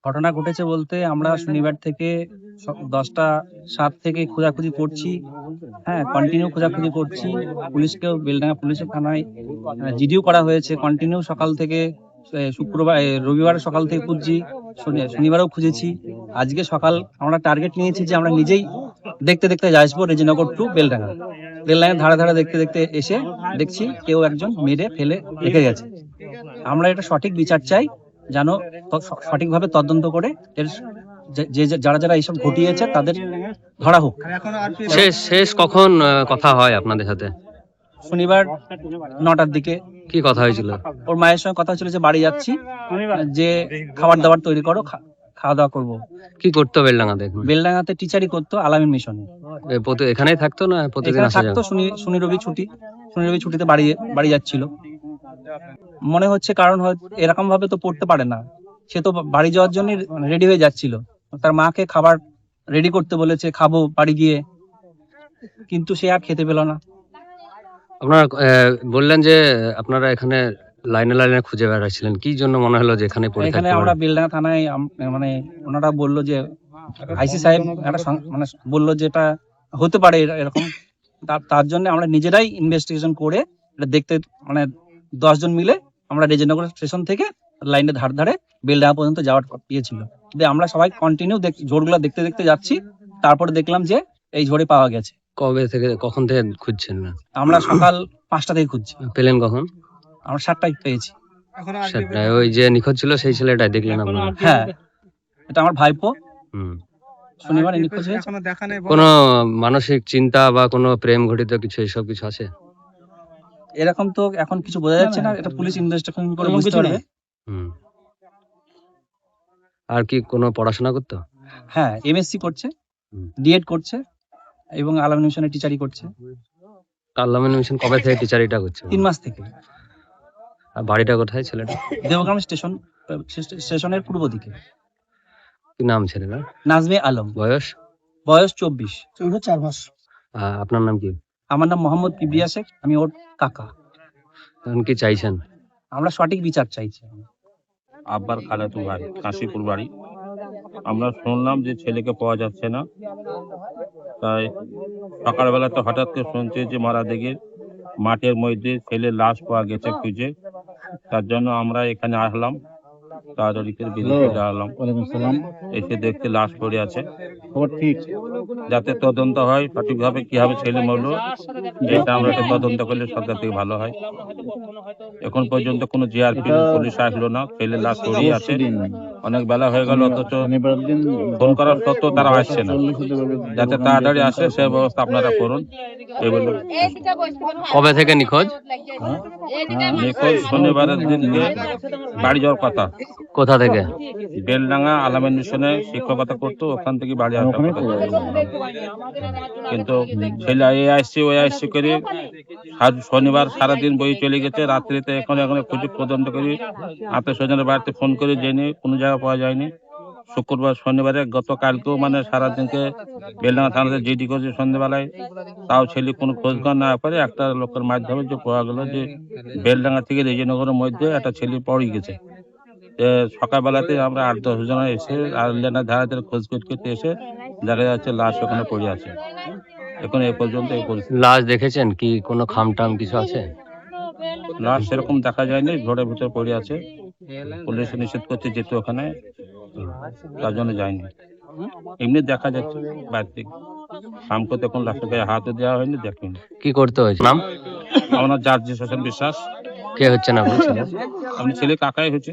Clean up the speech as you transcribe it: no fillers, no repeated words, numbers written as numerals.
ঘটনা ঘটেছে বলতে আমরা শনিবার থেকে 10টা 7 থেকে খোঁজাখুঁজি করছি। হ্যাঁ, কন্টিনিউ খোঁজাখুঁজি করছি। পুলিশকেও বেলডাঙ্গা পুলিশের থানায় জিডিও করা হয়েছে। কন্টিনিউ সকাল থেকে শুক্রবার রবিবার সকাল থেকে খুঁজছি, শনিবারও খুঁজেছি। আজকে সকাল আমরা টার্গেট নিয়েছি যে আমরা নিজেই দেখতে দেখতে আসবো রেজিনগর টু বেলডাঙ্গা। রেল লাইনের ধারে ধারে দেখতে দেখতে এসে দেখছি কেউ একজন মেরে ফেলে রেখে গেছে। আমরা এটা সঠিক বিচার চাই, যেন সঠিকভাবে তদন্ত করে এর যারা যারা এইসব ঘটিয়েছে তাদের ধরা হোক। শেষ কখন কথা হয় আপনাদের সাথে? শনিবার 9টার দিকে। কি কথা হয়েছিল? ওর মায়ের সঙ্গে কথা ছিল যে বাড়ি যাচ্ছি, যে খাবার দাবার তৈরি করো, খাওয়া দাওয়া করবো। কি করতো বেলডাঙ্গাতে? বেলডাঙ্গাতে টিচারই করতো, আলামিন মিশনে। এখানেই থাকতো না প্রতিদিন? থাকতো, শনি রবি ছুটিতে বাড়ি যাচ্ছিল মনে হচ্ছে। কারণ এরকম ভাবে তো পড়তে পারে না, সে তো বাড়ি যাওয়ার জন্য রেডি হয়ে যাচ্ছিল। তার মাকে খাবার রেডি করতে বলেছে, খাবো বাড়ি গিয়ে, কিন্তু সে আর খেতে পেল না। আপনারা বললেন যে আপনারা এখানে লাইনে লাইনে খুঁজে বেড়াচ্ছিলেন, কি জন্য মনে হলো যে এখানে আমরা বেলডাঙ্গা থানায় মানে ওনারা বললো যে আইসি সাহেব একটা মানে বললো যে এটা হতে পারে এরকম, তার জন্য আমরা নিজেরাই ইনভেস্টিগেশন করে এটা দেখতে, মানে 10 জন মিলে আমরা রেজিনগর স্টেশন থেকে লাইনের ধারে বেলডাঙ্গা পর্যন্ত যাওয়ার ইয়ে ছিল। আমরা সবাই কন্টিনিউ ঝোড়গুলো দেখতে দেখতে যাচ্ছি। তারপরে দেখলাম যে এই ঝোড়ে পাওয়া গেছে। কবে থেকে, কখন থেকে খুঁজছেন? আমরা সকাল 5টা থেকে খুঁজছি। পেলেন কখন? আমরা 7টায় পেয়েছি। ওই যে নিখোঁজ ছিল সেই ছেলেটাই দেখলেন আপনারা? হ্যাঁ, এটা আমার ভাইপো। শনিবার নিখোঁজ হয়েছে। কোনো মানসিক চিন্তা বা কোনো প্রেম ঘটিত কিছু, এইসব কিছু আছে? এরকম তো এখন কিছু বোঝা যাচ্ছে না, এটা পুলিশ ইনভেস্টিগেশন করে বুঝতে পারবে। আর কি কোনো পড়াশোনা করতো? হ্যাঁ, এমএসসি করছে, ডিএড করছে এবং আলামিন মিশনে টিচারি করছে। আলামিন মিশন কবে থেকে টিচারিটা করছে? 3 মাস থেকে। আর বাড়িটা কোথায় ছেলেটা? দেওগ্রাম স্টেশনের পূর্ব দিকে। কি নাম ছেলেটা? নাজমে আলম। বয়স? 24 4 মাস। আপনার নাম কি? আমার নাম মোহাম্মদ কিবরিয়া শেখ, আমি ওর কাকা। এখন কি চাইছেন? আমরা সঠিক বিচার চাইছি। আব্বার খালাতো ভাই, কাশীপুর বাড়ি। আমরা শুনলাম যে ছেলেকে পাওয়া যাচ্ছে না, তাই সকালবেলা তো হঠাৎ করে শুনছে যে মারাদিঘির মাঠের মধ্যে ছেলের লাশ পাওয়া গেছে খুঁজে। তার জন্য আমরা এখানে আসলাম, তাড়াতাড়ি করে বেরিয়ে আসলাম। এসে দেখতে লাশ পড়ে আছে। যাতে তদন্ত হয় সঠিকভাবে কিভাবে ছেলে মরলো, যেটা আমরা একটা তদন্ত করলে সরকার থেকে ভালো হয়। এখন পর্যন্ত কোনো জিআরপি পুলিশ আসলো না, ছেলের লাশ পড়ে আছে। অনেক বেলা হয়ে গেল, অথচ ফোন করার সত্ত্বেও তারা আসছে না। যাতে তাড়াতাড়ি আসে সে ব্যবস্থা আপনারা করুন। কবে থেকে নিখোঁজ? নিখোঁজ শনিবারের দিনকে বাড়ি যাওয়ার কথা। কোথা থেকে? বেলডাঙ্গা আলামিন মিশনে শিক্ষকতা করতো, ওখান থেকে বাড়ি আসার কথা। কিন্তু ছেলে এ আসছে ওই আসছে করে শনিবার সারাদিন বই চলে গেছে। রাত্রিতে এখন খুঁজে তদন্ত করি, আত্মীয় স্বজনের বাড়িতে ফোন করে জেনে কোনো জায়গায় পাওয়া যায়নি। শুক্রবার শনিবারে গতকালকেও মানে সারাদিনকে বেলডাঙ্গা থানাতে জিডি করেছে সন্ধ্যেবেলায়, তাও ছেলে কোনো খোঁজখবর না করে একটা লোকের মাধ্যমে যে পাওয়া গেল যে বেলডাঙ্গা থেকে রেজিনগরের মধ্যে একটা ছেলে পড়ে গেছে। সকালবেলাতে আমরা 8-10 জন এসে লেনার ধারে খোঁজ করতে এসে দেখা যাচ্ছে লাশ ওখানে পড়ে আছে। এখন এই পর্যন্ত এই পরিস্থিতি। লাশ দেখেছেন কি? কোনো খামটাম কিছু আছে? লাশ সেরকম দেখা যায়নি, ঝড়ের ভিতরে পড়ে আছে। পুলিশ নিষেধ করছে যেতে ওখানে, তার জন্য যায়নি। এমনি দেখা যাচ্ছে বাইরে থেকে। খামকে তখন লাশের গায়ে হাতও দেওয়া হয়নি, দেখিনি। কি করতে হয়েছে? নাম? আমার জার্জি হোসেন বিশ্বাস। কে হচ্ছেন আপনি? আমি ছেলে কাকাই হচ্ছে।